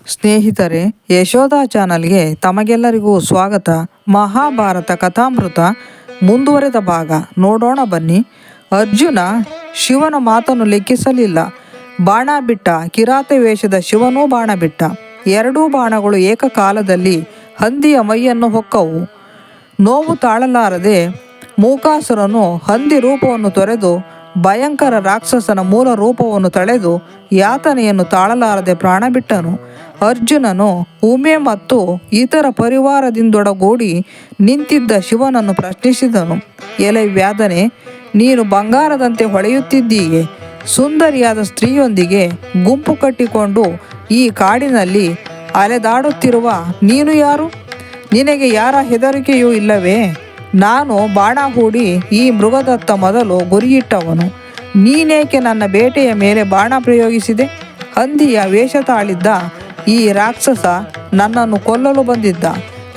ಸ್ನೇಹಿತರೆ, ಯಶೋಧ ಚಾನಲ್ಗೆ ತಮಗೆಲ್ಲರಿಗೂ ಸ್ವಾಗತ. ಮಹಾಭಾರತ ಕಥಾಮೃತ ಮುಂದುವರೆದ ಭಾಗ ನೋಡೋಣ ಬನ್ನಿ. ಅರ್ಜುನ ಶಿವನ ಮಾತನ್ನು ಲೆಕ್ಕಿಸಲಿಲ್ಲ. ಬಾಣ ಬಿಟ್ಟ. ಕಿರಾತ ವೇಷದ ಶಿವನೂ ಬಾಣ ಬಿಟ್ಟ. ಎರಡೂ ಬಾಣಗಳು ಏಕಕಾಲದಲ್ಲಿ ಹಂದಿಯ ಮೈಯನ್ನು ಹೊಕ್ಕವು. ನೋವು ತಾಳಲಾರದೆ ಮೂಕಾಸುರನು ಹಂದಿ ರೂಪವನ್ನು ತೊರೆದು ಭಯಂಕರ ರಾಕ್ಷಸನ ಮೂಲ ರೂಪವನ್ನು ತಳೆದು ಯಾತನೆಯನ್ನು ತಾಳಲಾರದೆ ಪ್ರಾಣ ಬಿಟ್ಟನು. ಅರ್ಜುನನು ಉಮೆ ಮತ್ತು ಇತರ ಪರಿವಾರದಿಂದೊಡಗೂಡಿ ನಿಂತಿದ್ದ ಶಿವನನ್ನು ಪ್ರಶ್ನಿಸಿದನು. ಎಲೆ ವ್ಯಾಧನೆ, ನೀನು ಬಂಗಾರದಂತೆ ಹೊಳೆಯುತ್ತಿದ್ದೀಯೆ. ಸುಂದರಿಯಾದ ಸ್ತ್ರೀಯೊಂದಿಗೆ ಗುಂಪು ಕಟ್ಟಿಕೊಂಡು ಈ ಕಾಡಿನಲ್ಲಿ ಅಲೆದಾಡುತ್ತಿರುವ ನೀನು ಯಾರು? ನಿನಗೆ ಯಾರ ಹೆದರಿಕೆಯೂ ಇಲ್ಲವೇ? ನಾನು ಬಾಣ ಹೂಡಿ ಈ ಮೃಗದತ್ತ ಮೊದಲು ಗುರಿಯಿಟ್ಟವನು. ನೀನೇಕೆ ನನ್ನ ಬೇಟೆಯ ಮೇಲೆ ಬಾಣ ಪ್ರಯೋಗಿಸಿದೆ? ಹಂದಿಯ ವೇಷ ತಾಳಿದ್ದ ಈ ರಾಕ್ಷಸ ನನ್ನನ್ನು ಕೊಲ್ಲಲು ಬಂದಿದ್ದ.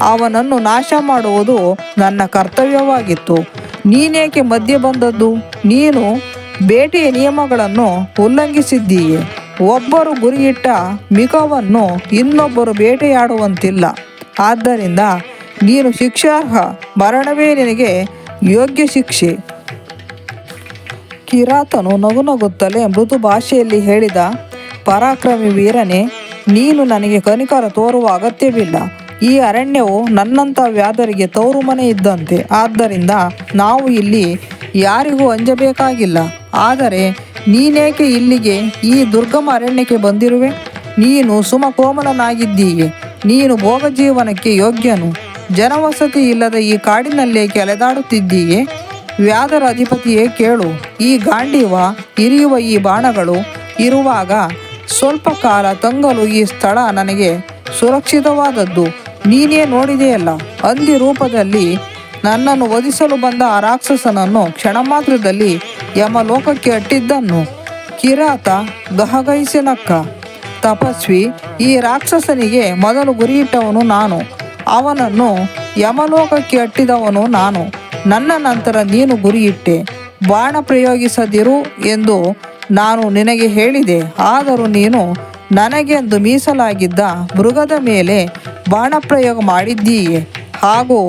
ಅವನನ್ನು ನಾಶ ಮಾಡುವುದು ನನ್ನ ಕರ್ತವ್ಯವಾಗಿತ್ತು. ನೀನೇಕೆ ಮಧ್ಯೆ ಬಂದದ್ದು? ನೀನು ಬೇಟೆಯ ನಿಯಮಗಳನ್ನು ಉಲ್ಲಂಘಿಸಿದ್ದೀಯೆ. ಒಬ್ಬರು ಗುರಿಯಿಟ್ಟ ಮಿಗವನ್ನು ಇನ್ನೊಬ್ಬರು ಬೇಟೆಯಾಡುವಂತಿಲ್ಲ. ಆದ್ದರಿಂದ ನೀನು ಶಿಕ್ಷಾರ್ಹ. ಮರಣವೇ ನಿನಗೆ ಯೋಗ್ಯ ಶಿಕ್ಷೆ. ಕಿರಾತನು ನಗುನಗುತ್ತಲೇ ಮೃದು ಭಾಷೆಯಲ್ಲಿ ಹೇಳಿದ, ಪರಾಕ್ರಮಿ ವೀರನೇ, ನೀನು ನನಗೆ ಕನಿಕರ ತೋರುವ ಅಗತ್ಯವಿಲ್ಲ. ಈ ಅರಣ್ಯವು ನನ್ನಂಥ ವ್ಯಾಧರಿಗೆ ತವರು ಮನೆ ಇದ್ದಂತೆ. ಆದ್ದರಿಂದ ನಾವು ಇಲ್ಲಿ ಯಾರಿಗೂ ಅಂಜಬೇಕಾಗಿಲ್ಲ. ಆದರೆ ನೀನೇಕೆ ಇಲ್ಲಿಗೆ ಈ ದುರ್ಗಮ ಅರಣ್ಯಕ್ಕೆ ಬಂದಿರುವೆ? ನೀನು ಸುಮಕೋಮಲನಾಗಿದ್ದೀಯೆ. ನೀನು ಭೋಗ ಜೀವನಕ್ಕೆ ಯೋಗ್ಯನು. ಜನವಸತಿ ಇಲ್ಲದ ಈ ಕಾಡಿನಲ್ಲೇಕೆ ಅಲೆದಾಡುತ್ತಿದ್ದೀಯೆ? ವ್ಯಾಧರ ಅಧಿಪತಿಯೇ ಕೇಳು. ಈ ಗಾಂಡೀವ ಇರಿಯುವ ಈ ಬಾಣಗಳು ಇರುವಾಗ ಸ್ವಲ್ಪ ಕಾಲ ತಂಗಲು ಈ ಸ್ಥಳ ನನಗೆ ಸುರಕ್ಷಿತವಾದದ್ದು. ನೀನೇ ನೋಡಿದೆಯಲ್ಲ, ಹಂದಿ ರೂಪದಲ್ಲಿ ನನ್ನನ್ನು ವಧಿಸಲು ಬಂದ ಆ ರಾಕ್ಷಸನನ್ನು ಕ್ಷಣ ಮಾತ್ರದಲ್ಲಿ ಯಮಲೋಕಕ್ಕೆ ಅಟ್ಟಿದ್ದನ್ನು. ಕಿರಾತ ಗಹಗಹಿಸಿ ನಕ್ಕ. ತಪಸ್ವಿ, ಈ ರಾಕ್ಷಸನಿಗೆ ಮೊದಲು ಗುರಿಯಿಟ್ಟವನು ನಾನು. ಅವನನ್ನು ಯಮಲೋಕಕ್ಕೆ ಅಟ್ಟಿದವನು ನಾನು. ನನ್ನ ನಂತರ ನೀನು ಗುರಿಯಿಟ್ಟೆ. ಬಾಣ ಪ್ರಯೋಗಿಸದಿರು ಎಂದು ನಾನು ನಿನಗೆ ಹೇಳಿದೆ. ಆದರೂ ನೀನು ನನಗೆಂದು ಮೀಸಲಾಗಿದ್ದ ಮೃಗದ ಮೇಲೆ ಬಾಣ ಪ್ರಯೋಗ ಮಾಡಿದ್ದೀಯೆ. ಹಾಗೂ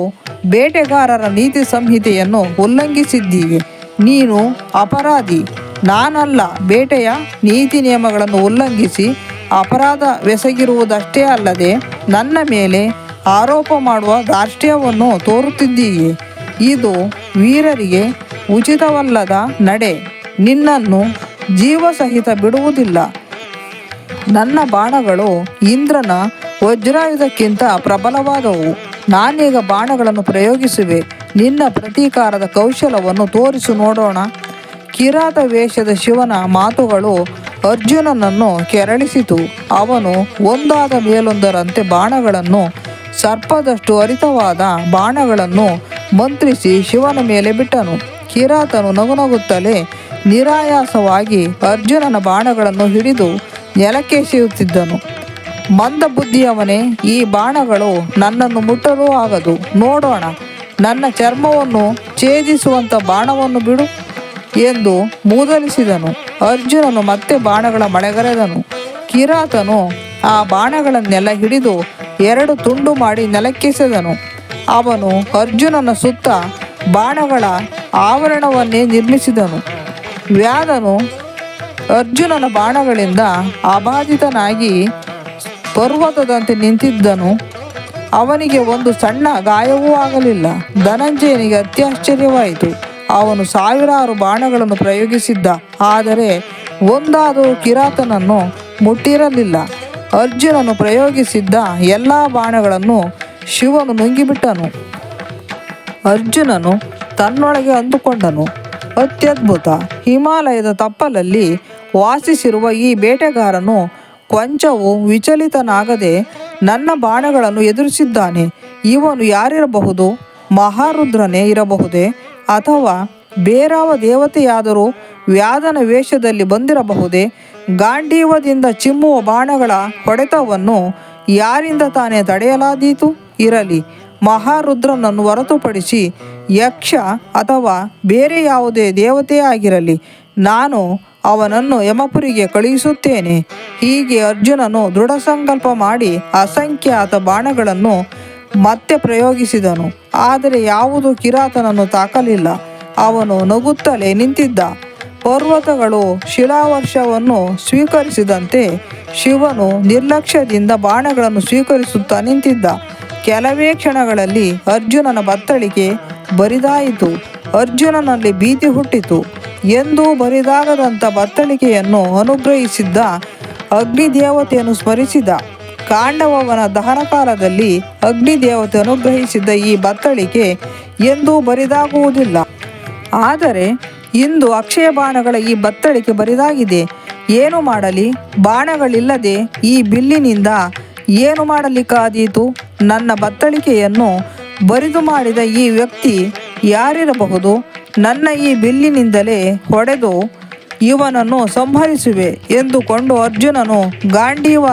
ಬೇಟೆಗಾರರ ನೀತಿ ಸಂಹಿತೆಯನ್ನು ಉಲ್ಲಂಘಿಸಿದ್ದೀಯೆ. ನೀನು ಅಪರಾಧಿ. ನಾನಲ್ಲ. ಬೇಟೆಯ ನೀತಿ ನಿಯಮಗಳನ್ನು ಉಲ್ಲಂಘಿಸಿ ಅಪರಾಧವೆಸಗಿರುವುದಷ್ಟೇ ಅಲ್ಲದೆ ನನ್ನ ಮೇಲೆ ಆರೋಪ ಮಾಡುವ ಧಾರ್ಷ್ಟ್ಯವನ್ನು ತೋರುತ್ತಿದ್ದೀಯೆ. ಇದು ವೀರರಿಗೆ ಉಚಿತವಲ್ಲದ ನಡೆ. ನಿನ್ನನ್ನು ಜೀವಸಹಿತ ಬಿಡುವುದಿಲ್ಲ. ನನ್ನ ಬಾಣಗಳು ಇಂದ್ರನ ವಜ್ರಾಯುಧಕ್ಕಿಂತ ಪ್ರಬಲವಾದವು. ನಾನೀಗ ಬಾಣಗಳನ್ನು ಪ್ರಯೋಗಿಸುವೆ. ನಿನ್ನ ಪ್ರತೀಕಾರದ ಕೌಶಲವನ್ನು ತೋರಿಸು ನೋಡೋಣ. ಕಿರಾತ ವೇಷದ ಶಿವನ ಮಾತುಗಳು ಅರ್ಜುನನನ್ನು ಕೆರಳಿಸಿತು. ಅವನು ಒಂದಾದ ಮೇಲೊಂದರಂತೆ ಬಾಣಗಳನ್ನು, ಸರ್ಪದಷ್ಟು ಹರಿತವಾದ ಬಾಣಗಳನ್ನು ಮಂತ್ರಿಸಿ ಶಿವನ ಮೇಲೆ ಬಿಟ್ಟನು. ಕಿರಾತನು ನಗುನಗುತ್ತಲೇ ನಿರಾಯಾಸವಾಗಿ ಅರ್ಜುನನ ಬಾಣಗಳನ್ನು ಹಿಡಿದು ನೆಲಕ್ಕೆ ಎಸೆಯುತ್ತಿದ್ದನು. ಮಂದಬುದ್ಧಿಯವನೇ, ಈ ಬಾಣಗಳು ನನ್ನನ್ನು ಮುಟ್ಟಲೂ ಆಗದು. ನೋಡೋಣ, ನನ್ನ ಚರ್ಮವನ್ನು ಛೇದಿಸುವಂಥ ಬಾಣವನ್ನು ಬಿಡು ಎಂದು ಮೂದಲಿಸಿದನು. ಅರ್ಜುನನು ಮತ್ತೆ ಬಾಣಗಳ ಮಳೆಗರೆದನು. ಕಿರಾತನು ಆ ಬಾಣಗಳನ್ನೆಲ್ಲ ಹಿಡಿದು ಎರಡು ತುಂಡು ಮಾಡಿ ನೆಲಕ್ಕೆಸೆದನು. ಅವನು ಅರ್ಜುನನ ಸುತ್ತ ಬಾಣಗಳ ಆವರಣವನ್ನೇ ನಿರ್ಮಿಸಿದನು. ವ್ಯಾಧನು ಅರ್ಜುನನ ಬಾಣಗಳಿಂದ ಅಬಾಧಿತನಾಗಿ ಪರ್ವತದಂತೆ ನಿಂತಿದ್ದನು. ಅವನಿಗೆ ಒಂದು ಸಣ್ಣ ಗಾಯವೂ ಆಗಲಿಲ್ಲ. ಧನಂಜಯನಿಗೆ ಅತ್ಯಾಶ್ಚರ್ಯವಾಯಿತು. ಅವನು ಸಾವಿರಾರು ಬಾಣಗಳನ್ನು ಪ್ರಯೋಗಿಸಿದ್ದ. ಆದರೆ ಒಂದಾದರೂ ಕಿರಾತನನ್ನು ಮುಟ್ಟಿರಲಿಲ್ಲ. ಅರ್ಜುನನು ಪ್ರಯೋಗಿಸಿದ್ದ ಎಲ್ಲ ಬಾಣಗಳನ್ನು ಶಿವನು ನುಂಗಿಬಿಟ್ಟನು. ಅರ್ಜುನನು ತನ್ನೊಳಗೆ ಅಂದುಕೊಂಡನು, ಅತ್ಯದ್ಭುತ. ಹಿಮಾಲಯದ ತಪ್ಪಲಲ್ಲಿ ವಾಸಿಸಿರುವ ಈ ಬೇಟೆಗಾರನು ಕೊಂಚವೂ ವಿಚಲಿತನಾಗದೆ ನನ್ನ ಬಾಣಗಳನ್ನು ಎದುರಿಸಿದ್ದಾನೆ. ಇವನು ಯಾರಿರಬಹುದು? ಮಹಾರುದ್ರನೇ ಇರಬಹುದೇ? ಅಥವಾ ಬೇರಾವ ದೇವತೆಯಾದರೂ ವ್ಯಾಧನ ವೇಷದಲ್ಲಿ ಬಂದಿರಬಹುದೇ? ಗಾಂಡೀವದಿಂದ ಚಿಮ್ಮುವ ಬಾಣಗಳ ಹೊಡೆತವನ್ನು ಯಾರಿಂದ ತಾನೇ ತಡೆಯಲಾದೀತು? ಇರಲಿ, ಮಹಾರುದ್ರನನ್ನು ಹೊರತುಪಡಿಸಿ ಯಕ್ಷ ಅಥವಾ ಬೇರೆ ಯಾವುದೇ ದೇವತೆ ಆಗಿರಲಿ, ನಾನು ಅವನನ್ನು ಯಮಪುರಿಗೆ ಕಳುಹಿಸುತ್ತೇನೆ. ಹೀಗೆ ಅರ್ಜುನನು ದೃಢ ಸಂಕಲ್ಪ ಮಾಡಿ ಅಸಂಖ್ಯಾತ ಬಾಣಗಳನ್ನು ಮತ್ತೆ ಪ್ರಯೋಗಿಸಿದನು. ಆದರೆ ಯಾವುದೂ ಕಿರಾತನನ್ನು ತಾಕಲಿಲ್ಲ. ಅವನು ನಗುತ್ತಲೇ ನಿಂತಿದ್ದ. ಪರ್ವತಗಳು ಶಿಲಾವರ್ಷವನ್ನು ಸ್ವೀಕರಿಸಿದಂತೆ ಶಿವನು ನಿರ್ಲಕ್ಷ್ಯದಿಂದ ಬಾಣಗಳನ್ನು ಸ್ವೀಕರಿಸುತ್ತಾ ನಿಂತಿದ್ದ. ಕೆಲವೇ ಕ್ಷಣಗಳಲ್ಲಿ ಅರ್ಜುನನ ಬತ್ತಳಿಕೆ ಬರಿದಾಯಿತು. ಅರ್ಜುನನಲ್ಲಿ ಭೀತಿ ಹುಟ್ಟಿತು. ಎಂದೂ ಬರಿದಾಗದಂಥ ಬತ್ತಳಿಕೆಯನ್ನು ಅನುಗ್ರಹಿಸಿದ್ದ ಅಗ್ನಿದೇವತೆಯನ್ನು ಸ್ಮರಿಸಿದ. ಕಾಂಡವನ ದಹನ ಕಾಲದಲ್ಲಿ ಅಗ್ನಿದೇವತೆ ಅನುಗ್ರಹಿಸಿದ್ದ ಈ ಬತ್ತಳಿಕೆ ಎಂದೂ ಬರಿದಾಗುವುದಿಲ್ಲ. ಆದರೆ ಇಂದು ಅಕ್ಷಯ ಬಾಣಗಳ ಈ ಬತ್ತಳಿಕೆ ಬರಿದಾಗಿದೆ. ಏನು ಮಾಡಲಿ? ಬಾಣಗಳಿಲ್ಲದೆ ಈ ಬಿಲ್ಲಿನಿಂದ ಏನು ಮಾಡಲಿಕ್ಕಾದೀತು? ನನ್ನ ಬತ್ತಳಿಕೆಯನ್ನು ಬರಿದು ಮಾಡಿದ ಈ ವ್ಯಕ್ತಿ ಯಾರಿರಬಹುದು? ನನ್ನ ಈ ಬಿಲ್ಲಿನಿಂದಲೇ ಹೊಡೆದು ಇವನನ್ನು ಸಂಹರಿಸುವೆ ಎಂದುಕೊಂಡು ಅರ್ಜುನನು ಗಾಂಡೀವ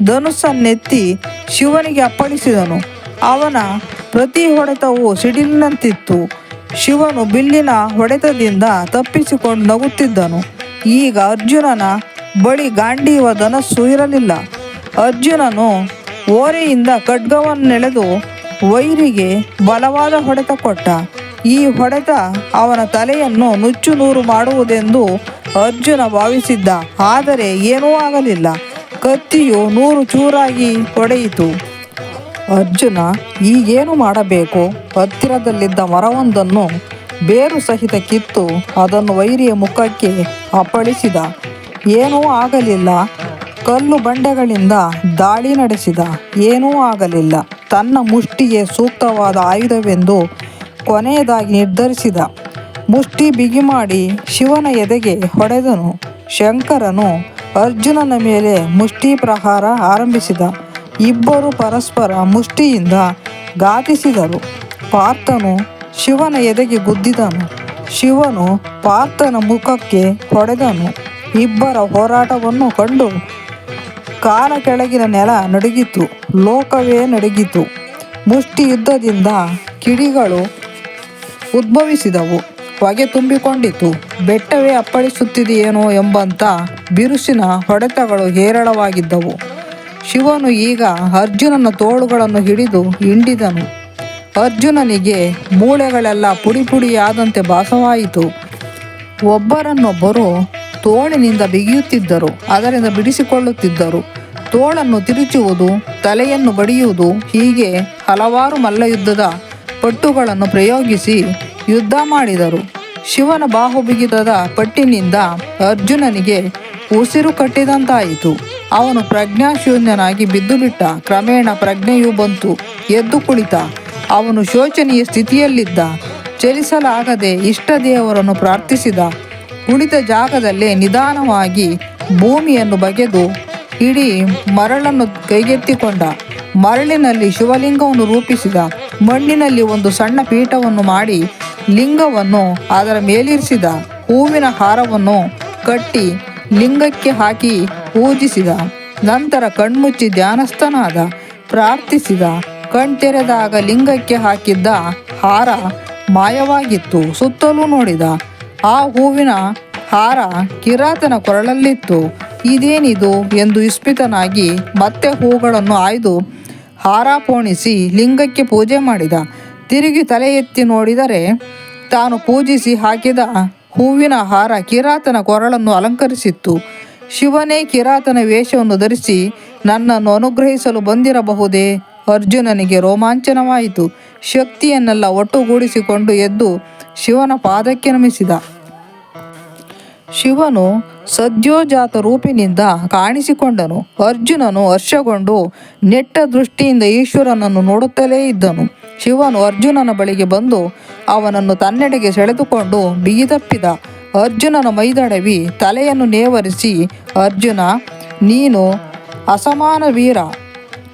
ಧನುಸ್ಸನ್ನೆತ್ತಿ ಶಿವನಿಗೆ ಅಪ್ಪಳಿಸಿದನು. ಅವನ ಪ್ರತಿ ಹೊಡೆತವೂ ಸಿಡಿಲಿನಂತಿತ್ತು. ಶಿವನು ಬಿಲ್ಲಿನ ಹೊಡೆತದಿಂದ ತಪ್ಪಿಸಿಕೊಂಡು ನಗುತ್ತಿದ್ದನು. ಈಗ ಅರ್ಜುನನ ಬಳಿ ಗಾಂಡೀವ ಧನಸ್ಸು ಇರಲಿಲ್ಲ. ಅರ್ಜುನನು ಓರೆಯಿಂದ ಖಡ್ಗವನ್ನೆಳೆದು ವೈರಿಗೆ ಬಲವಾದ ಹೊಡೆತ ಕೊಟ್ಟ. ಈ ಹೊಡೆತ ಅವನ ತಲೆಯನ್ನು ನುಚ್ಚು ನೂರು ಮಾಡುವುದೆಂದು ಅರ್ಜುನ ಭಾವಿಸಿದ್ದ. ಆದರೆ ಏನೂ ಆಗಲಿಲ್ಲ. ಕತ್ತಿಯು ನೂರು ಚೂರಾಗಿ ಹೊಡೆಯಿತು. ಅರ್ಜುನ ಈಗೇನು ಮಾಡಬೇಕು? ಹತ್ತಿರದಲ್ಲಿದ್ದ ಮರವೊಂದನ್ನು ಬೇರು ಸಹಿತ ಕಿತ್ತು ಅದನ್ನು ವೈರಿಯ ಮುಖಕ್ಕೆ ಅಪ್ಪಳಿಸಿದ. ಏನೂ ಆಗಲಿಲ್ಲ. ಕಲ್ಲು ಬಂಡೆಗಳಿಂದ ದಾಳಿ ನಡೆಸಿದ. ಏನೂ ಆಗಲಿಲ್ಲ. ತನ್ನ ಮುಷ್ಟಿಗೆ ಸೂಕ್ತವಾದ ಆಯುಧವೆಂದು ಕೊನೆಯದಾಗಿ ನಿರ್ಧರಿಸಿದ. ಮುಷ್ಟಿ ಬಿಗಿ ಮಾಡಿ ಶಿವನ ಎದೆಗೆ ಹೊಡೆದನು. ಶಂಕರನು ಅರ್ಜುನನ ಮೇಲೆ ಮುಷ್ಟಿ ಪ್ರಹಾರ ಆರಂಭಿಸಿದ. ಇಬ್ಬರು ಪರಸ್ಪರ ಮುಷ್ಟಿಯಿಂದ ಘಾತಿಸಿದರು. ಪಾರ್ಥನು ಶಿವನ ಎದೆಗೆ ಗುದ್ದಿದನು. ಶಿವನು ಪಾರ್ಥನ ಮುಖಕ್ಕೆ ಹೊಡೆದನು. ಇಬ್ಬರ ಹೋರಾಟವನ್ನು ಕಂಡು ಕಾಲ ಕೆಳಗಿನ ನೆಲ ನಡುಗಿತು. ಲೋಕವೇ ನಡುಗಿತು. ಮುಷ್ಟಿ ಯುದ್ಧದಿಂದ ಕಿಡಿಗಳು ಉದ್ಭವಿಸಿದವು. ಹೊಗೆ ತುಂಬಿಕೊಂಡಿತು. ಬೆಟ್ಟವೇ ಅಪ್ಪಳಿಸುತ್ತಿದೆಯೇನೋ ಎಂಬಂಥ ಬಿರುಸಿನ ಹೊಡೆತಗಳು ಹೇರಳವಾಗಿದ್ದವು. ಶಿವನು ಈಗ ಅರ್ಜುನನ ತೋಳುಗಳನ್ನು ಹಿಡಿದು ಹಿಂಡಿದನು. ಅರ್ಜುನನಿಗೆ ಮೂಳೆಗಳೆಲ್ಲ ಪುಡಿ ಪುಡಿಯಾದಂತೆ ಭಾಸವಾಯಿತು. ಒಬ್ಬರನ್ನೊಬ್ಬರು ತೋಳಿನಿಂದ ಬಿಗಿಯುತ್ತಿದ್ದರು. ಅದರಿಂದ ಬಿಡಿಸಿಕೊಳ್ಳುತ್ತಿದ್ದರು. ತೋಳನ್ನು ತಿರುಚುವುದು, ತಲೆಯನ್ನು ಬಡಿಯುವುದು, ಹೀಗೆ ಹಲವಾರು ಮಲ್ಲಯುದ್ಧದ ಪಟ್ಟುಗಳನ್ನು ಪ್ರಯೋಗಿಸಿ ಯುದ್ಧ ಮಾಡಿದರು. ಶಿವನ ಬಾಹುಬಿಗಿತದ ಪಟ್ಟಿನಿಂದ ಅರ್ಜುನನಿಗೆ ಉಸಿರು ಕಟ್ಟಿದಂತಾಯಿತು. ಅವನು ಪ್ರಜ್ಞಾಶೂನ್ಯನಾಗಿ ಬಿದ್ದುಬಿಟ್ಟ. ಕ್ರಮೇಣ ಪ್ರಜ್ಞೆಯೂ ಬಂತು. ಎದ್ದು ಕುಳಿತ. ಅವನು ಶೋಚನೀಯ ಸ್ಥಿತಿಯಲ್ಲಿದ್ದ. ಚಲಿಸಲಾಗದೆ ಇಷ್ಟ ದೇವರನ್ನು ಪ್ರಾರ್ಥಿಸಿದ. ಕುಳಿತ ಜಾಗದಲ್ಲೇ ನಿಧಾನವಾಗಿ ಭೂಮಿಯನ್ನು ಬಗೆದು ಇಡೀ ಮರಳನ್ನು ಕೈಗೆತ್ತಿಕೊಂಡ. ಮರಳಿನಲ್ಲಿ ಶಿವಲಿಂಗವನ್ನು ರೂಪಿಸಿದ. ಮಣ್ಣಿನಲ್ಲಿ ಒಂದು ಸಣ್ಣ ಪೀಠವನ್ನು ಮಾಡಿ ಲಿಂಗವನ್ನು ಅದರ ಮೇಲಿರಿಸಿದ. ಹೂವಿನ ಹಾರವನ್ನು ಕಟ್ಟಿ ಲಿಂಗಕ್ಕೆ ಹಾಕಿ ಪೂಜಿಸಿದ. ನಂತರ ಕಣ್ಮುಚ್ಚಿ ಧ್ಯಾನಸ್ಥನಾದ. ಪ್ರಾರ್ಥಿಸಿದ. ಕಣ್ತೆರೆದಾಗ ಲಿಂಗಕ್ಕೆ ಹಾಕಿದ್ದ ಹಾರ ಮಾಯವಾಗಿತ್ತು. ಸುತ್ತಲೂ ನೋಡಿದ. ಆ ಹೂವಿನ ಹಾರ ಕಿರಾತನ ಕೊರಳಲ್ಲಿತ್ತು. ಇದೇನಿದು ಎಂದು ವಿಸ್ಮಿತನಾಗಿ ಮತ್ತೆ ಹೂಗಳನ್ನು ಆಯ್ದು ಹಾರ ಪೋಣಿಸಿ ಲಿಂಗಕ್ಕೆ ಪೂಜೆ ಮಾಡಿದ. ತಿರುಗಿ ತಲೆ ಎತ್ತಿ ನೋಡಿದರೆ ತಾನು ಪೂಜಿಸಿ ಹಾಕಿದ ಹೂವಿನ ಹಾರ ಕಿರಾತನ ಕೊರಳನ್ನು ಅಲಂಕರಿಸಿತ್ತು. ಶಿವನೇ ಕಿರಾತನ ವೇಷವನ್ನು ಧರಿಸಿ ನನ್ನನ್ನು ಅನುಗ್ರಹಿಸಲು ಬಂದಿರಬಹುದೇ? ಅರ್ಜುನನಿಗೆ ರೋಮಾಂಚನವಾಯಿತು. ಶಕ್ತಿಯನ್ನೆಲ್ಲ ಒಟ್ಟುಗೂಡಿಸಿಕೊಂಡು ಎದ್ದು ಶಿವನ ಪಾದಕ್ಕೆ ನಮಿಸಿದ. ಶಿವನು ಸದ್ಯೋಜಾತ ರೂಪಿನಿಂದ ಕಾಣಿಸಿಕೊಂಡನು. ಅರ್ಜುನನು ಹರ್ಷಗೊಂಡು ನೆಟ್ಟ ದೃಷ್ಟಿಯಿಂದ ಈಶ್ವರನನ್ನು ನೋಡುತ್ತಲೇ ಇದ್ದನು. ಶಿವನು ಅರ್ಜುನನ ಬಳಿಗೆ ಬಂದು ಅವನನ್ನು ತನ್ನೆಡೆಗೆ ಸೆಳೆದುಕೊಂಡು ಬಿಗಿದಪ್ಪಿದ. ಅರ್ಜುನನ ಮೈದಡವಿ ತಲೆಯನ್ನು ನೇವರಿಸಿ, ಅರ್ಜುನ, ನೀನು ಅಸಮಾನ ವೀರ.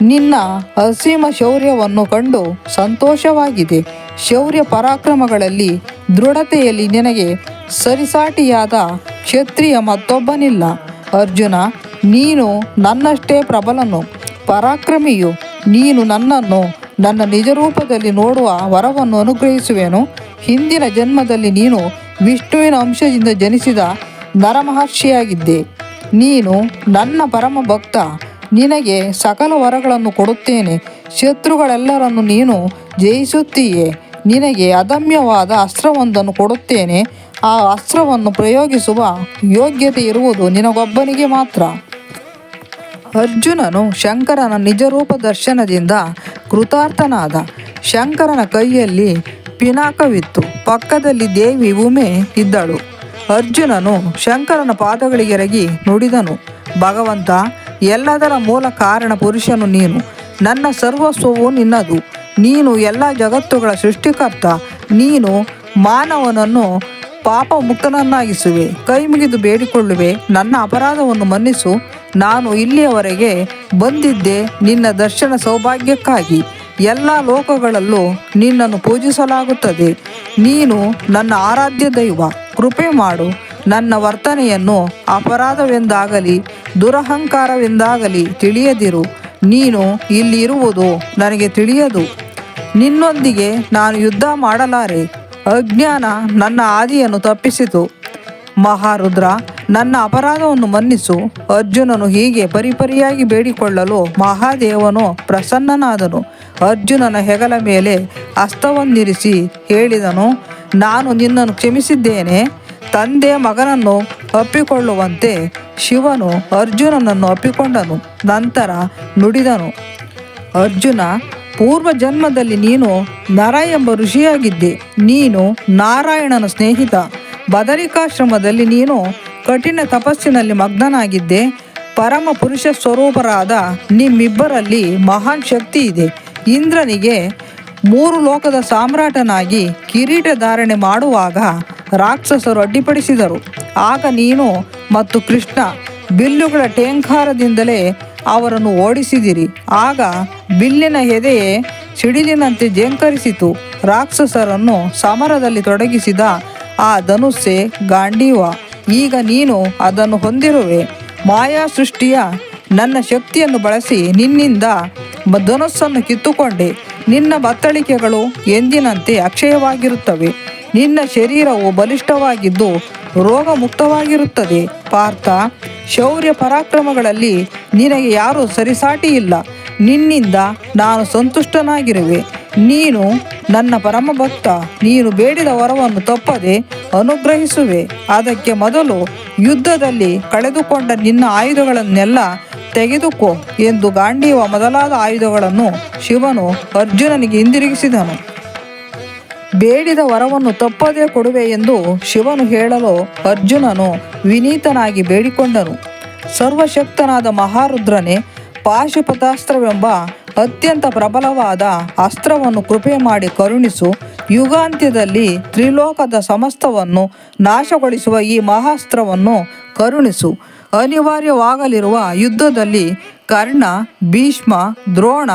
ನಿನ್ನ ಅಸೀಮ ಶೌರ್ಯವನ್ನು ಕಂಡು ಸಂತೋಷವಾಗಿದೆ. ಶೌರ್ಯ ಪರಾಕ್ರಮಗಳಲ್ಲಿ ದೃಢತೆಯಲ್ಲಿ ನಿನಗೆ ಸರಿಸಾಟಿಯಾದ ಕ್ಷತ್ರಿಯ ಮತ್ತೊಬ್ಬನಿಲ್ಲ. ಅರ್ಜುನ, ನೀನು ನನ್ನಷ್ಟೇ ಪ್ರಬಲನು, ಪರಾಕ್ರಮಿಯು. ನೀನು ನನ್ನನ್ನು ನನ್ನ ನಿಜರೂಪದಲ್ಲಿ ನೋಡುವ ವರವನ್ನು ಅನುಗ್ರಹಿಸುವೆನು. ಹಿಂದಿನ ಜನ್ಮದಲ್ಲಿ ನೀನು ವಿಷ್ಣುವಿನ ಅಂಶದಿಂದ ಜನಿಸಿದ ನರಮಹರ್ಷಿಯಾಗಿದ್ದೆ. ನೀನು ನನ್ನ ಪರಮ ಭಕ್ತ. ನಿನಗೆ ಸಕಲ ವರಗಳನ್ನು ಕೊಡುತ್ತೇನೆ. ಶತ್ರುಗಳೆಲ್ಲರನ್ನು ನೀನು ಜಯಿಸುತ್ತೀಯೆ. ನಿನಗೆ ಅದಮ್ಯವಾದ ಅಸ್ತ್ರವೊಂದನ್ನು ಕೊಡುತ್ತೇನೆ. ಆ ಅಸ್ತ್ರವನ್ನು ಪ್ರಯೋಗಿಸುವ ಯೋಗ್ಯತೆ ಇರುವುದು ನಿನಗೊಬ್ಬನಿಗೆ ಮಾತ್ರ. ಅರ್ಜುನನು ಶಂಕರನ ನಿಜರೂಪ ದರ್ಶನದಿಂದ ಕೃತಾರ್ಥನಾದ. ಶಂಕರನ ಕೈಯಲ್ಲಿ ಪಿನಾಕವಿತ್ತು. ಪಕ್ಕದಲ್ಲಿ ದೇವಿ ಉಮೆ ಇದ್ದಳು. ಅರ್ಜುನನು ಶಂಕರನ ಪಾದಗಳಿಗೆರಗಿ ನುಡಿದನು, ಭಗವಂತ, ಎಲ್ಲದರ ಮೂಲ ಕಾರಣ ಪುರುಷನು ನೀನು. ನನ್ನ ಸರ್ವಸ್ವವು ನಿನ್ನದು. ನೀನು ಎಲ್ಲ ಜಗತ್ತುಗಳ ಸೃಷ್ಟಿಕರ್ತ. ನೀನು ಮಾನವನನ್ನು ಪಾಪ ಮುಕ್ತನನ್ನಾಗಿಸುವೆ. ಕೈ ಮುಗಿದು ಬೇಡಿಕೊಳ್ಳುವೆ, ನನ್ನ ಅಪರಾಧವನ್ನು ಮನ್ನಿಸು. ನಾನು ಇಲ್ಲಿಯವರೆಗೆ ಬಂದಿದ್ದೆ ನಿನ್ನ ದರ್ಶನ ಸೌಭಾಗ್ಯಕ್ಕಾಗಿ. ಎಲ್ಲ ಲೋಕಗಳಲ್ಲೂ ನಿನ್ನನ್ನು ಪೂಜಿಸಲಾಗುತ್ತದೆ. ನೀನು ನನ್ನ ಆರಾಧ್ಯ ದೈವ. ಕೃಪೆ ಮಾಡು. ನನ್ನ ವರ್ತನೆಯನ್ನು ಅಪರಾಧವೆಂದಾಗಲಿ ದುರಹಂಕಾರವೆಂದಾಗಲಿ ತಿಳಿಯದಿರು. ನೀನು ಇಲ್ಲಿ ಇರುವುದು ನನಗೆ ತಿಳಿಯದು. ನಿನ್ನೊಂದಿಗೆ ನಾನು ಯುದ್ಧ ಮಾಡಲಾರೆ. ಅಜ್ಞಾನ ನನ್ನ ಆದಿಯನ್ನು ತಪ್ಪಿಸಿತು. ಮಹಾರುದ್ರ, ನನ್ನ ಅಪರಾಧವನ್ನು ಮನ್ನಿಸು. ಅರ್ಜುನನು ಹೀಗೆ ಪರಿಪರಿಯಾಗಿ ಬೇಡಿಕೊಳ್ಳಲು ಮಹಾದೇವನು ಪ್ರಸನ್ನನಾದನು. ಅರ್ಜುನನ ಹೆಗಲ ಮೇಲೆ ಹಸ್ತವನ್ನಿರಿಸಿ ಹೇಳಿದನು, ನಾನು ನಿನ್ನನ್ನು ಕ್ಷಮಿಸಿದ್ದೇನೆ. ತಂದೆ ಮಗನನ್ನು ಅಪ್ಪಿಕೊಳ್ಳುವಂತೆ ಶಿವನು ಅರ್ಜುನನನ್ನು ಅಪ್ಪಿಕೊಂಡನು. ನಂತರ ನುಡಿದನು, ಅರ್ಜುನ, ಪೂರ್ವ ಜನ್ಮದಲ್ಲಿ ನೀನು ನರ ಎಂಬ ಋಷಿಯಾಗಿದ್ದೆ. ನೀನು ನಾರಾಯಣನ ಸ್ನೇಹಿತ. ಬದರಿಕಾಶ್ರಮದಲ್ಲಿ ನೀನು ಕಠಿಣ ತಪಸ್ಸಿನಲ್ಲಿ ಮಗ್ನನಾಗಿದ್ದೆ. ಪರಮ ಪುರುಷ ಸ್ವರೂಪರಾದ ನಿಮ್ಮಿಬ್ಬರಲ್ಲಿ ಮಹಾನ್ ಶಕ್ತಿ ಇದೆ. ಇಂದ್ರನಿಗೆ 3 ಲೋಕದ ಸಾಮ್ರಾಟನಾಗಿ ಕಿರೀಟ ಧಾರಣೆ ಮಾಡುವಾಗ ರಾಕ್ಷಸರು ಅಡ್ಡಿಪಡಿಸಿದರು. ಆಗ ನೀನು ಮತ್ತು ಕೃಷ್ಣ ಬಿಲ್ಲುಗಳ ಟೇಂಕಾರದಿಂದಲೇ ಅವರನ್ನು ಓಡಿಸಿದಿರಿ. ಆಗ ಬಿಲ್ಲಿನ ಎದೆಯೇ ಸಿಡಿಲಿನಂತೆ ಜೇಂಕರಿಸಿತು. ರಾಕ್ಷಸರನ್ನು ಸಮರದಲ್ಲಿ ತೊಡಗಿಸಿದ ಆ ಧನುಸ್ಸೇ ಗಾಂಡೀವ. ಈಗ ನೀನು ಅದನ್ನು ಹೊಂದಿರುವೆ. ಮಾಯಾ ಸೃಷ್ಟಿಯ ನನ್ನ ಶಕ್ತಿಯನ್ನು ಬಳಸಿ ನಿನ್ನಿಂದ ಧನುಸ್ಸನ್ನು ಕಿತ್ತುಕೊಂಡೆ. ನಿನ್ನ ಬತ್ತಳಿಕೆಗಳು ಎಂದಿನಂತೆ ಅಕ್ಷಯವಾಗಿರುತ್ತವೆ. ನಿನ್ನ ಶರೀರವು ಬಲಿಷ್ಠವಾಗಿದ್ದು ರೋಗಮುಕ್ತವಾಗಿರುತ್ತದೆ. ಪಾರ್ಥ, ಶೌರ್ಯ ಪರಾಕ್ರಮಗಳಲ್ಲಿ ನಿನಗೆ ಯಾರೂ ಸರಿಸಾಟಿ ಇಲ್ಲ. ನಿನ್ನಿಂದ ನಾನು ಸಂತುಷ್ಟನಾಗಿರುವೆ. ನೀನು ನನ್ನ ಪರಮ ಭಕ್ತ. ನೀನು ಬೇಡಿದ ವರವನ್ನು ತಪ್ಪದೆ ಅನುಗ್ರಹಿಸುವೆ. ಅದಕ್ಕೆ ಮೊದಲು ಯುದ್ಧದಲ್ಲಿ ಕಳೆದುಕೊಂಡ ನಿನ್ನ ಆಯುಧಗಳನ್ನೆಲ್ಲ ತೆಗೆದುಕೋ ಎಂದು ಗಾಂಡೀವ ಮೊದಲಾದ ಆಯುಧಗಳನ್ನು ಶಿವನು ಅರ್ಜುನನಿಗೆ ಹಿಂದಿರುಗಿಸಿದನು. ಬೇಡಿದ ವರವನ್ನು ತಪ್ಪದೇ ಕೊಡುವೆ ಎಂದು ಶಿವನು ಹೇಳಲು ಅರ್ಜುನನು ವಿನೀತನಾಗಿ ಬೇಡಿಕೊಂಡನು. ಸರ್ವಶಕ್ತನಾದ ಮಹಾರುದ್ರನೇ, ಪಾಶುಪತಾಸ್ತ್ರವೆಂಬ ಅತ್ಯಂತ ಪ್ರಬಲವಾದ ಅಸ್ತ್ರವನ್ನು ಕೃಪೆ ಮಾಡಿ ಕರುಣಿಸು. ಯುಗಾಂತ್ಯದಲ್ಲಿ ತ್ರಿಲೋಕದ ಸಮಸ್ತವನ್ನು ನಾಶಗೊಳಿಸುವ ಈ ಮಹಾಸ್ತ್ರವನ್ನು ಕರುಣಿಸು. ಅನಿವಾರ್ಯವಾಗಲಿರುವ ಯುದ್ಧದಲ್ಲಿ ಕರ್ಣ, ಭೀಷ್ಮ, ದ್ರೋಣ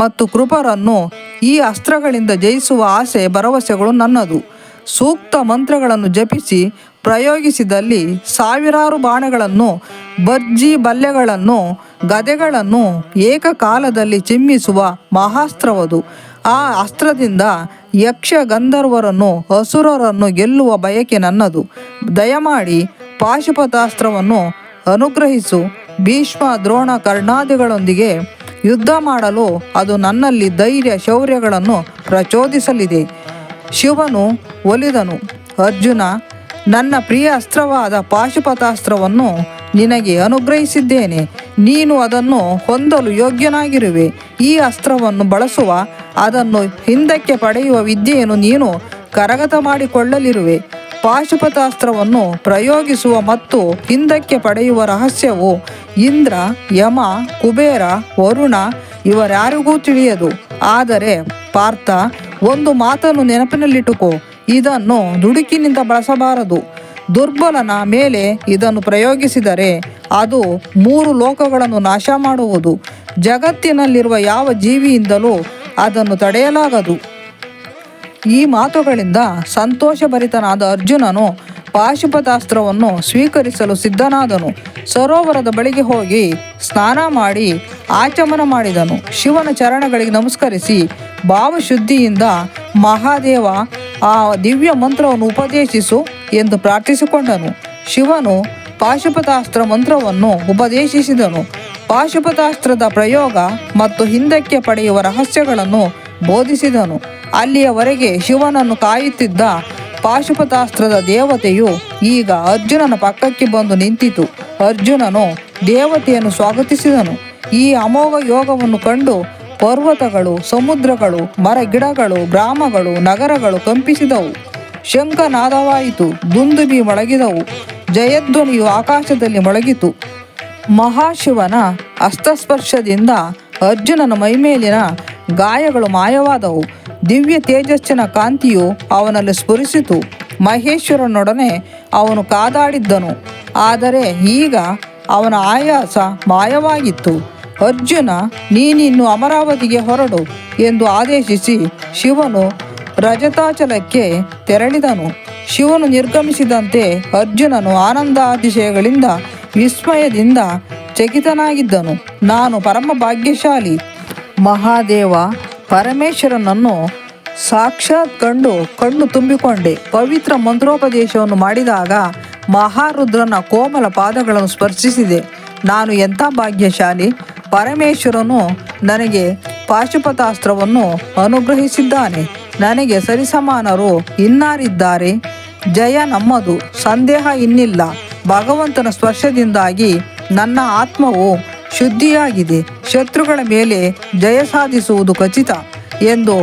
ಮತ್ತು ಕೃಪರನ್ನು ಈ ಅಸ್ತ್ರಗಳಿಂದ ಜಯಿಸುವ ಆಸೆ ಭರವಸೆಗಳು ನನ್ನದು. ಸೂಕ್ತ ಮಂತ್ರಗಳನ್ನು ಜಪಿಸಿ ಪ್ರಯೋಗಿಸಿದಲ್ಲಿ ಸಾವಿರಾರು ಬಾಣಗಳನ್ನು, ಬರ್ಜಿ ಬಲ್ಲೆಗಳನ್ನು, ಗದೆಗಳನ್ನು ಏಕಕಾಲದಲ್ಲಿ ಚಿಮ್ಮಿಸುವ ಮಹಾಸ್ತ್ರವದು. ಆ ಅಸ್ತ್ರದಿಂದ ಯಕ್ಷ ಗಂಧರ್ವರನ್ನು, ಅಸುರರನ್ನು ಗೆಲ್ಲುವ ಬಯಕೆ ನನ್ನದು. ದಯಮಾಡಿ ಪಾಶುಪತಾಸ್ತ್ರವನ್ನು ಅನುಗ್ರಹಿಸು. ಭೀಷ್ಮ, ದ್ರೋಣ, ಕರ್ಣಾದಿಗಳೊಂದಿಗೆ ಯುದ್ಧ ಮಾಡಲು ಅದು ನನ್ನಲ್ಲಿ ಧೈರ್ಯ ಶೌರ್ಯಗಳನ್ನು ಪ್ರಚೋದಿಸಲಿದೆ. ಶಿವನು ಒಲಿದನು. ಅರ್ಜುನ, ನನ್ನ ಪ್ರಿಯ ಅಸ್ತ್ರವಾದ ಪಾಶುಪತಾಸ್ತ್ರವನ್ನು ನಿನಗೆ ಅನುಗ್ರಹಿಸಿದ್ದೇನೆ. ನೀನು ಅದನ್ನು ಹೊಂದಲು ಯೋಗ್ಯನಾಗಿರುವೆ. ಈ ಅಸ್ತ್ರವನ್ನು ಬಳಸುವ, ಅದನ್ನು ಹಿಂದಕ್ಕೆ ಪಡೆಯುವ ವಿದ್ಯೆಯನ್ನು ನೀನು ಕರಗತ ಮಾಡಿಕೊಳ್ಳಲಿರುವೆ. ಪಾಶುಪತಾಸ್ತ್ರವನ್ನು ಪ್ರಯೋಗಿಸುವ ಮತ್ತು ಹಿಂದಕ್ಕೆ ಪಡೆಯುವ ರಹಸ್ಯವು ಇಂದ್ರ, ಯಮ, ಕುಬೇರ, ವರುಣ ಇವರ್ಯಾರಿಗೂ ತಿಳಿಯದು. ಆದರೆ ಪಾರ್ಥ, ಒಂದು ಮಾತನ್ನು ನೆನಪಿನಲ್ಲಿಟ್ಟುಕೋ. ಇದನ್ನು ದುಡುಕಿನಿಂದ ಬಳಸಬಾರದು. ದುರ್ಬಲನ ಮೇಲೆ ಇದನ್ನು ಪ್ರಯೋಗಿಸಿದರೆ ಅದು 3 ಲೋಕಗಳನ್ನು ನಾಶ ಮಾಡುವುದು. ಜಗತ್ತಿನಲ್ಲಿರುವ ಯಾವ ಜೀವಿಯಿಂದಲೂ ಅದನ್ನು ತಡೆಯಲಾಗದು. ಈ ಮಾತುಗಳಿಂದ ಸಂತೋಷಭರಿತನಾದ ಅರ್ಜುನನು ಪಾಶುಪತಾಸ್ತ್ರವನ್ನು ಸ್ವೀಕರಿಸಲು ಸಿದ್ಧನಾದನು. ಸರೋವರದ ಬಳಿಗೆ ಹೋಗಿ ಸ್ನಾನ ಮಾಡಿ ಆಚಮನ ಮಾಡಿದನು. ಶಿವನ ಚರಣಗಳಿಗೆ ನಮಸ್ಕರಿಸಿ ಭಾವಶುದ್ಧಿಯಿಂದ, ಮಹಾದೇವ, ಆ ದಿವ್ಯ ಮಂತ್ರವನ್ನು ಉಪದೇಶಿಸು ಎಂದು ಪ್ರಾರ್ಥಿಸಿಕೊಂಡನು. ಶಿವನು ಪಾಶುಪತಾಸ್ತ್ರ ಮಂತ್ರವನ್ನು ಉಪದೇಶಿಸಿದನು. ಪಾಶುಪತಾಸ್ತ್ರದ ಪ್ರಯೋಗ ಮತ್ತು ಹಿಂದಕ್ಕೆ ಪಡೆಯುವ ರಹಸ್ಯಗಳನ್ನು ಬೋಧಿಸಿದನು. ಅಲ್ಲಿಯವರೆಗೆ ಶಿವನನ್ನು ಕಾಯುತ್ತಿದ್ದ ಪಾಶುಪತಾಸ್ತ್ರದ ದೇವತೆಯು ಈಗ ಅರ್ಜುನನ ಪಕ್ಕಕ್ಕೆ ಬಂದು ನಿಂತಿತು. ಅರ್ಜುನನು ದೇವತೆಯನ್ನು ಸ್ವಾಗತಿಸಿದನು. ಈ ಅಮೋಘ ಯೋಗವನ್ನು ಕಂಡು ಪರ್ವತಗಳು, ಸಮುದ್ರಗಳು, ಮರ ಗಿಡಗಳು, ಗ್ರಾಮಗಳು, ನಗರಗಳು ಕಂಪಿಸಿದವು. ಶಂಖನಾದವಾಯಿತು, ದುಂದುಬಿ ಮೊಳಗಿದವು, ಜಯಧ್ವನಿಯು ಆಕಾಶದಲ್ಲಿ ಮೊಳಗಿತು. ಮಹಾಶಿವನ ಹಸ್ತಸ್ಪರ್ಶದಿಂದ ಅರ್ಜುನನ ಮೈಮೇಲಿನ ಗಾಯಗಳು ಮಾಯವಾದವು. ದಿವ್ಯ ತೇಜಸ್ಸಿನ ಕಾಂತಿಯು ಅವನಲ್ಲಿ ಸ್ಫುರಿಸಿತು. ಮಹೇಶ್ವರನೊಡನೆ ಅವನು ಕಾದಾಡಿದ್ದನು, ಆದರೆ ಈಗ ಅವನ ಆಯಾಸ ಮಾಯವಾಗಿತ್ತು. ಅರ್ಜುನ, ನೀನಿನ್ನು ಅಮರಾವತಿಗೆ ಹೊರಡು ಎಂದು ಆದೇಶಿಸಿ ಶಿವನು ರಜತಾಚಲಕ್ಕೆ ತೆರಳಿದನು. ಶಿವನು ನಿರ್ಗಮಿಸಿದಂತೆ ಅರ್ಜುನನು ಆನಂದಾತಿಶಯಗಳಿಂದ ವಿಸ್ಮಯದಿಂದ ಚಕಿತನಾಗಿದ್ದನು. ನಾನು ಪರಮ ಭಾಗ್ಯಶಾಲಿ. ಮಹಾದೇವ ಪರಮೇಶ್ವರನನ್ನು ಸಾಕ್ಷಾತ್ ಕಣ್ಣು ತುಂಬಿಕೊಂಡೆ. ಪವಿತ್ರ ಮಂತ್ರೋಪದೇಶವನ್ನು ಮಾಡಿದಾಗ ಮಹಾರುದ್ರನ ಕೋಮಲ ಪಾದಗಳನ್ನು ಸ್ಪರ್ಶಿಸಿದೆ. ನಾನು ಎಂಥ ಭಾಗ್ಯಶಾಲಿ! ಪರಮೇಶ್ವರನು ನನಗೆ ಪಾಶುಪತಾಸ್ತ್ರವನ್ನು ಅನುಗ್ರಹಿಸಿದ್ದಾನೆ. ನನಗೆ ಸರಿಸಮಾನರು ಇನ್ನಾರಿದ್ದಾರೆ? ಜಯ ನಮ್ಮದು, ಸಂದೇಹ ಇನ್ನಿಲ್ಲ. ಭಗವಂತನ ಸ್ಪರ್ಶದಿಂದಾಗಿ ನನ್ನ ಆತ್ಮವು ಶುದ್ಧಿಯಾಗಿದೆ. ಶತ್ರುಗಳ ಮೇಲೆ ಜಯ ಸಾಧಿಸುವುದು ಖಚಿತ ಎಂದು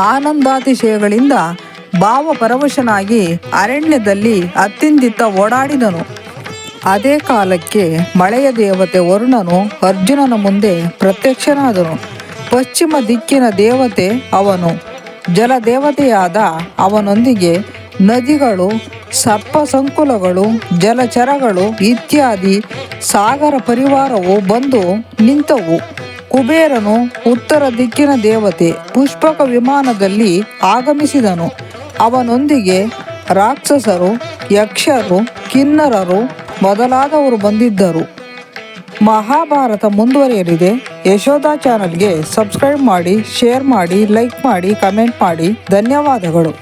ಆನಂದಾತಿಶಯಗಳಿಂದ ಭಾವಪರವಶನಾಗಿ ಅರಣ್ಯದಲ್ಲಿ ಅತ್ತಿಂದಿತ್ತ ಓಡಾಡಿದನು. ಅದೇ ಕಾಲಕ್ಕೆ ಮಳೆಯ ದೇವತೆ ವರುಣನು ಅರ್ಜುನನ ಮುಂದೆ ಪ್ರತ್ಯಕ್ಷನಾದನು. ಪಶ್ಚಿಮ ದಿಕ್ಕಿನ ದೇವತೆ ಅವನು. ಜಲದೇವತೆಯಾದ ಅವನೊಂದಿಗೆ ನದಿಗಳು, ಸರ್ಪ ಸಂಕುಲಗಳು, ಜಲಚರಗಳು ಇತ್ಯಾದಿ ಸಾಗರ ಪರಿವಾರವು ಬಂದು ನಿಂತವು. ಕುಬೇರನು ಉತ್ತರ ದಿಕ್ಕಿನ ದೇವತೆ ಪುಷ್ಪಕ ವಿಮಾನದಲ್ಲಿ ಆಗಮಿಸಿದನು. ಅವನೊಂದಿಗೆ ರಾಕ್ಷಸರು, ಯಕ್ಷರು, ಕಿನ್ನರರು ಮೊದಲಾದವರು ಬಂದಿದ್ದರು. ಮಹಾಭಾರತ ಮುಂದುವರಿಯಲಿದೆ. ಯಶೋಧ ಚಾನಲ್ಗೆ ಸಬ್ಸ್ಕ್ರೈಬ್ ಮಾಡಿ, ಶೇರ್ ಮಾಡಿ, ಲೈಕ್ ಮಾಡಿ, ಕಮೆಂಟ್ ಮಾಡಿ. ಧನ್ಯವಾದಗಳು.